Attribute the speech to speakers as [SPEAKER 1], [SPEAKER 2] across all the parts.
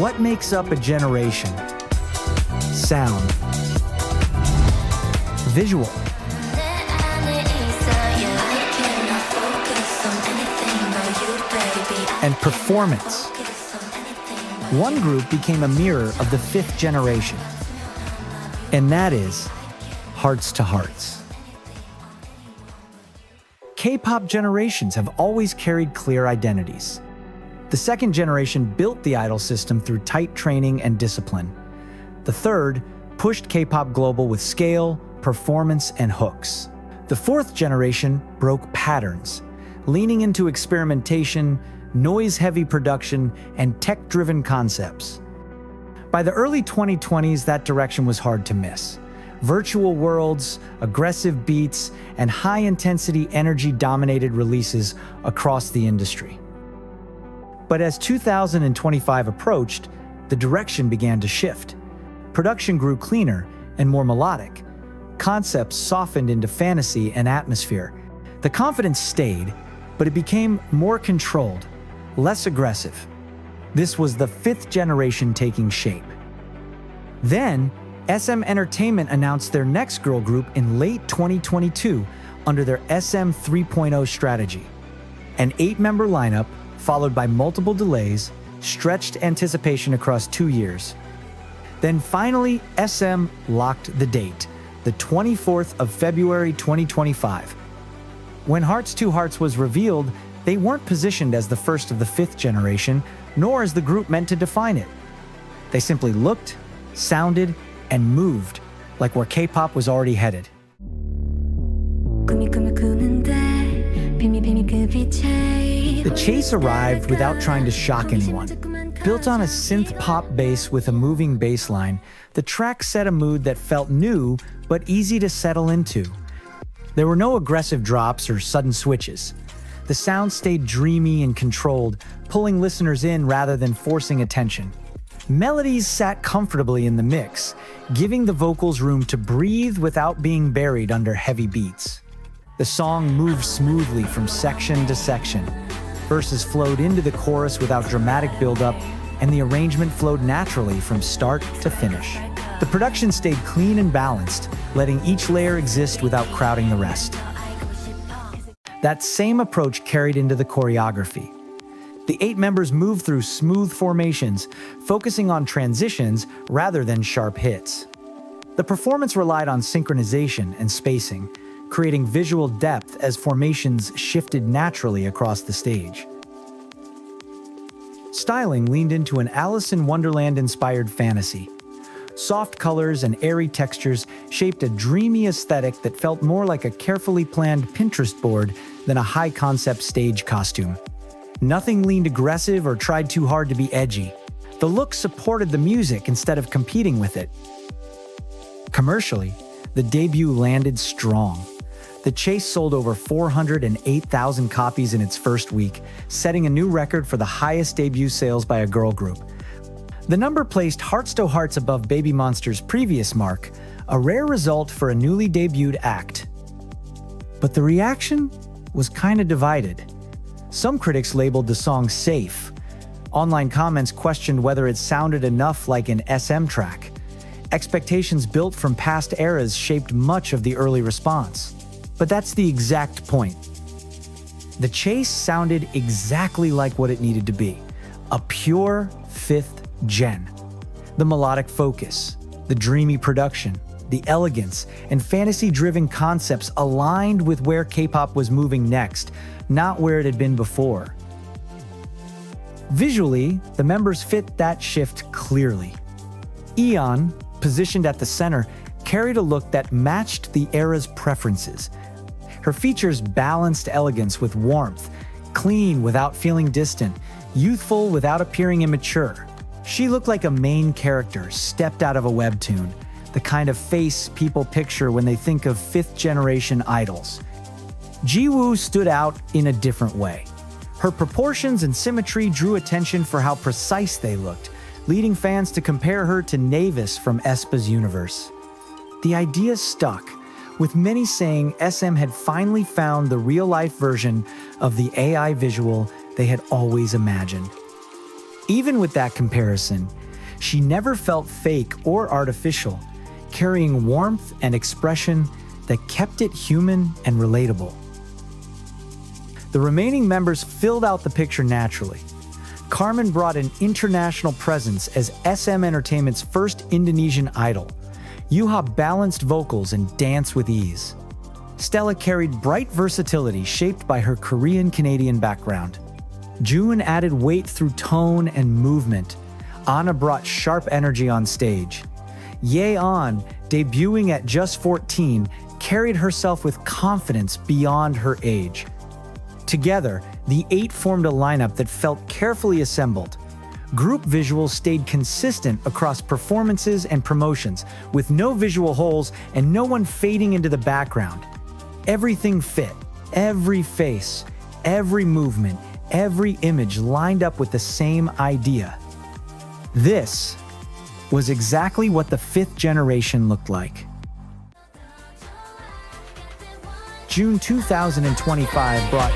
[SPEAKER 1] What makes up a generation? Sound. Visual. And performance. One group became a mirror of the fifth generation, and that is HEARTS2HEARTS. K-pop generations have always carried clear identities. The second generation built the idol system through tight training and discipline. The third pushed K-pop global with scale, performance, and hooks. The fourth generation broke patterns, leaning into experimentation, noise-heavy production, and tech-driven concepts. By the early 2020s, that direction was hard to miss. Virtual worlds, aggressive beats, and high-intensity energy dominated releases across the industry. But as 2025 approached, the direction began to shift. Production grew cleaner and more melodic. Concepts softened into fantasy and atmosphere. The confidence stayed, but it became more controlled, less aggressive. This was the fifth generation taking shape. Then, SM Entertainment announced their next girl group in late 2022 under their SM 3.0 strategy. An 8-member lineup, followed by multiple delays, stretched anticipation across 2 years. Then finally, SM locked the date, the 24th of February 2025. When HEARTS2HEARTS was revealed, they weren't positioned as the first of the fifth generation, nor as the group meant to define it. They simply looked, sounded, and moved like where K-pop was already headed. The chase arrived without trying to shock anyone. Built on a synth-pop bass with a moving bass line, the track set a mood that felt new but easy to settle into. There were no aggressive drops or sudden switches. The sound stayed dreamy and controlled, pulling listeners in rather than forcing attention. Melodies sat comfortably in the mix, giving the vocals room to breathe without being buried under heavy beats. The song moved smoothly from section to section. Verses flowed into the chorus without dramatic buildup, and the arrangement flowed naturally from start to finish. The production stayed clean and balanced, letting each layer exist without crowding the rest. That same approach carried into the choreography. The 8 members moved through smooth formations, focusing on transitions rather than sharp hits. The performance relied on synchronization and spacing, creating visual depth as formations shifted naturally across the stage. Styling leaned into an Alice in Wonderland-inspired fantasy. Soft colors and airy textures shaped a dreamy aesthetic that felt more like a carefully planned Pinterest board than a high-concept stage costume. Nothing leaned aggressive or tried too hard to be edgy. The look supported the music instead of competing with it. Commercially, the debut landed strong. The chase sold over 408,000 copies in its first week, setting a new record for the highest debut sales by a girl group. The number placed HEARTS2HEARTS above Baby Monster's previous mark, a rare result for a newly debuted act. But the reaction was kinda divided. Some critics labeled the song safe. Online comments questioned whether it sounded enough like an SM track. Expectations built from past eras shaped much of the early response. But that's the exact point. The chase sounded exactly like what it needed to be, a pure fifth gen. The melodic focus, the dreamy production, the elegance, and fantasy-driven concepts aligned with where K-pop was moving next, not where it had been before. Visually, the members fit that shift clearly. Ian, positioned at the center, carried a look that matched the era's preferences. Her features balanced elegance with warmth, clean without feeling distant, youthful without appearing immature. She looked like a main character stepped out of a webtoon, the kind of face people picture when they think of fifth-generation idols. Jiwoo stood out in a different way. Her proportions and symmetry drew attention for how precise they looked, leading fans to compare her to Navis from aespa's universe. The idea stuck, with many saying SM had finally found the real-life version of the AI visual they had always imagined. Even with that comparison, she never felt fake or artificial, carrying warmth and expression that kept it human and relatable. The remaining members filled out the picture naturally. Carmen brought an international presence as SM Entertainment's first Indonesian idol. Yuha balanced vocals and danced with ease. Stella carried bright versatility shaped by her Korean-Canadian background. Jiwoo added weight through tone and movement. Anna brought sharp energy on stage. Yeon, debuting at just 14, carried herself with confidence beyond her age. Together, the 8 formed a lineup that felt carefully assembled. Group visuals stayed consistent across performances and promotions, with no visual holes and no one fading into the background. Everything fit, every face, every movement, every image lined up with the same idea. This was exactly what the 5th generation looked like. June 2025 brought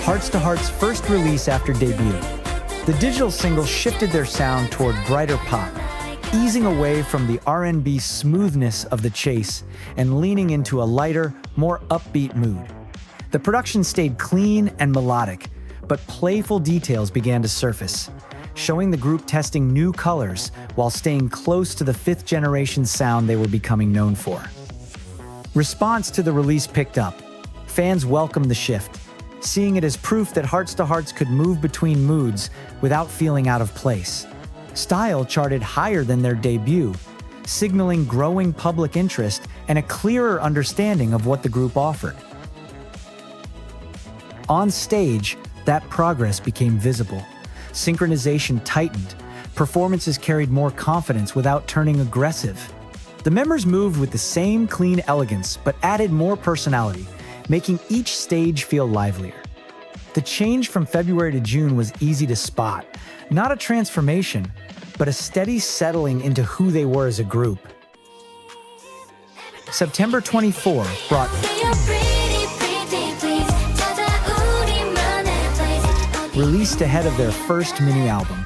[SPEAKER 1] HEARTS2HEARTS' first release after debut. The digital single shifted their sound toward brighter pop, easing away from the R&B smoothness of The Chase and leaning into a lighter, more upbeat mood. The production stayed clean and melodic, but playful details began to surface, showing the group testing new colors while staying close to the 5th generation sound they were becoming known for. Response to the release picked up. Fans welcomed the shift, seeing it as proof that HEARTS2HEARTS could move between moods without feeling out of place. Style charted higher than their debut, signaling growing public interest and a clearer understanding of what the group offered. On stage, that progress became visible. Synchronization tightened, performances carried more confidence without turning aggressive. The members moved with the same clean elegance but added more personality, making each stage feel livelier. The change from February to June was easy to spot, not a transformation, but a steady settling into who they were as a group. September 24 brought released ahead of their first mini-album.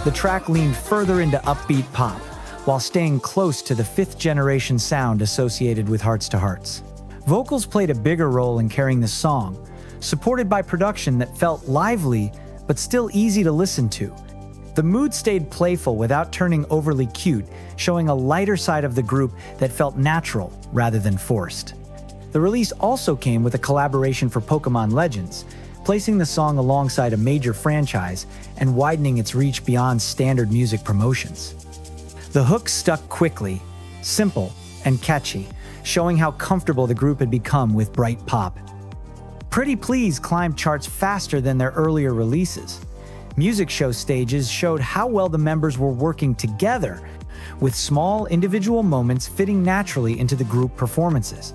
[SPEAKER 1] The track leaned further into upbeat pop, while staying close to the 5th generation sound associated with HEARTS2HEARTS. Vocals played a bigger role in carrying the song, supported by production that felt lively but still easy to listen to. The mood stayed playful without turning overly cute, showing a lighter side of the group that felt natural rather than forced. The release also came with a collaboration for Pokémon Legends, placing the song alongside a major franchise and widening its reach beyond standard music promotions. The hook stuck quickly, simple, and catchy, showing how comfortable the group had become with bright pop. Pretty Please climbed charts faster than their earlier releases. Music show stages showed how well the members were working together, with small individual moments fitting naturally into the group performances.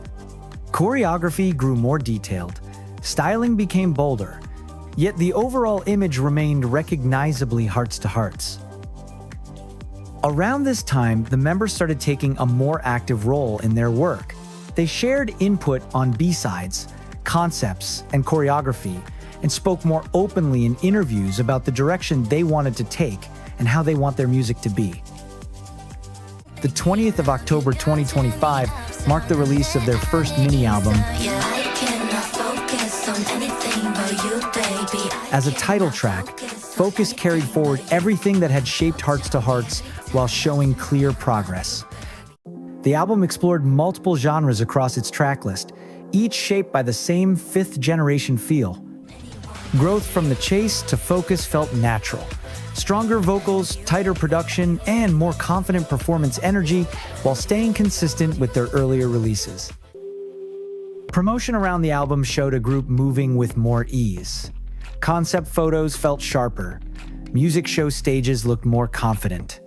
[SPEAKER 1] Choreography grew more detailed, styling became bolder, yet the overall image remained recognizably HEARTS2HEARTS. Around this time, the members started taking a more active role in their work. They shared input on B-sides, concepts, and choreography, and spoke more openly in interviews about the direction they wanted to take and how they want their music to be. The 20th of October 2025 marked the release of their first mini-album. As a title track, Focus carried forward everything that had shaped HEARTS2HEARTS while showing clear progress. The album explored multiple genres across its tracklist, each shaped by the same 5th generation feel. Growth from The Chase to Focus felt natural. Stronger vocals, tighter production, and more confident performance energy while staying consistent with their earlier releases. Promotion around the album showed a group moving with more ease. Concept photos felt sharper. Music show stages looked more confident.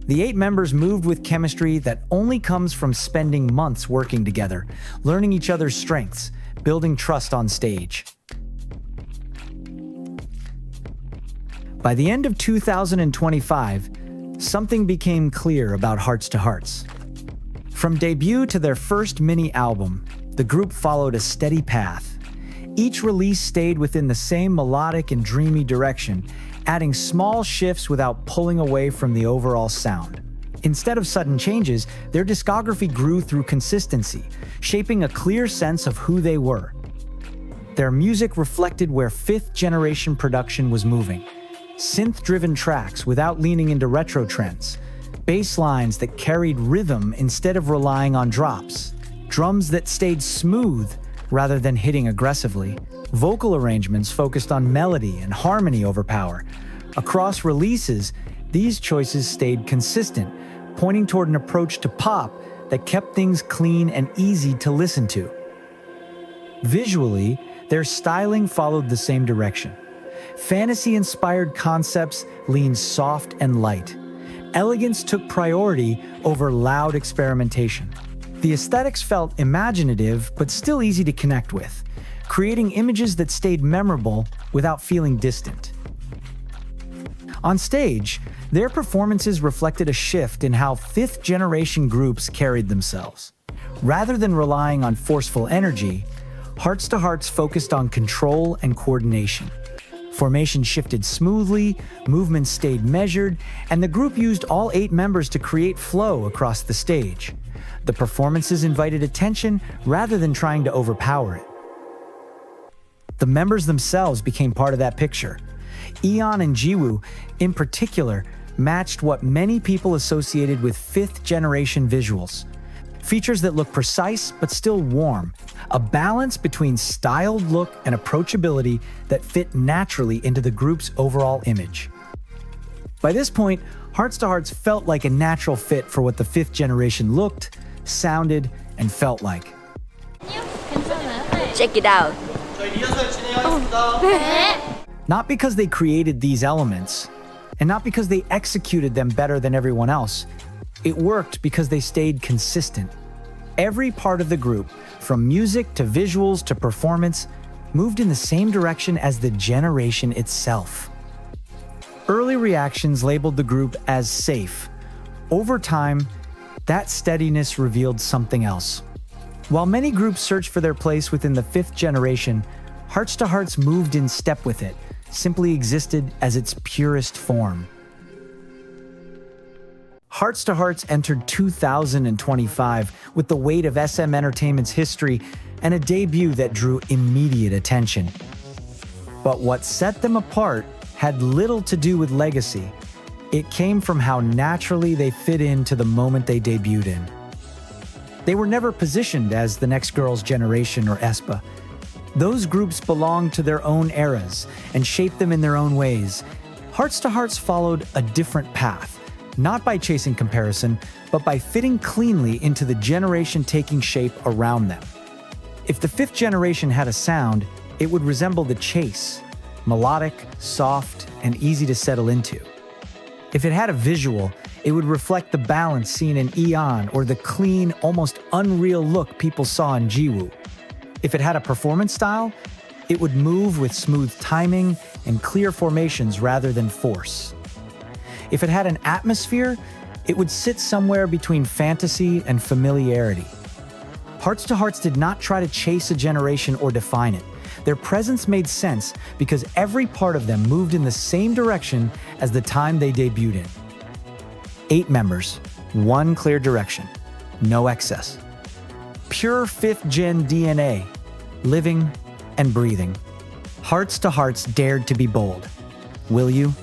[SPEAKER 1] The 8 members moved with chemistry that only comes from spending months working together, learning each other's strengths, building trust on stage. By the end of 2025, something became clear about HEARTS2HEARTS. From debut to their first mini-album, the group followed a steady path. Each release stayed within the same melodic and dreamy direction, adding small shifts without pulling away from the overall sound. Instead of sudden changes, their discography grew through consistency, shaping a clear sense of who they were. Their music reflected where fifth-generation production was moving. Synth-driven tracks without leaning into retro trends, bass lines that carried rhythm instead of relying on drops, drums that stayed smooth rather than hitting aggressively, vocal arrangements focused on melody and harmony over power. Across releases, these choices stayed consistent, pointing toward an approach to pop that kept things clean and easy to listen to. Visually, their styling followed the same direction. Fantasy-inspired concepts leaned soft and light. Elegance took priority over loud experimentation. The aesthetics felt imaginative but still easy to connect with, creating images that stayed memorable without feeling distant. On stage, their performances reflected a shift in how fifth-generation groups carried themselves. Rather than relying on forceful energy, HEARTS2HEARTS focused on control and coordination. Formation shifted smoothly, movements stayed measured, and the group used all 8 members to create flow across the stage. The performances invited attention rather than trying to overpower it. The members themselves became part of that picture. Ian and Jiwoo, in particular, matched what many people associated with fifth-generation visuals. Features that look precise but still warm, a balance between styled look and approachability that fit naturally into the group's overall image. By this point, HEARTS2HEARTS felt like a natural fit for what the fifth generation looked, sounded, and felt like.
[SPEAKER 2] Check it out.
[SPEAKER 1] Not because they created these elements, and not because they executed them better than everyone else. It worked because they stayed consistent. Every part of the group, from music to visuals to performance, moved in the same direction as the generation itself. Early reactions labeled the group as safe. Over time, that steadiness revealed something else. While many groups searched for their place within the fifth generation, HEARTS2HEARTS moved in step with it, simply existed as its purest form. HEARTS2HEARTS entered 2025 with the weight of SM Entertainment's history and a debut that drew immediate attention. But what set them apart had little to do with legacy. It came from how naturally they fit into the moment they debuted in. They were never positioned as the next girl's generation or aespa. Those groups belonged to their own eras and shaped them in their own ways. HEARTS2HEARTS followed a different path, not by chasing comparison, but by fitting cleanly into the generation taking shape around them. If the fifth generation had a sound, it would resemble the chase, melodic, soft, and easy to settle into. If it had a visual, it would reflect the balance seen in Eon or the clean, almost unreal look people saw in Jiwoo. If it had a performance style, it would move with smooth timing and clear formations rather than force. If it had an atmosphere, it would sit somewhere between fantasy and familiarity. HEARTS2HEARTS did not try to chase a generation or define it. Their presence made sense because every part of them moved in the same direction as the time they debuted in. 8 members, 1 clear direction, no excess. Pure 5th gen DNA, living and breathing. HEARTS2HEARTS dared to be bold. Will you?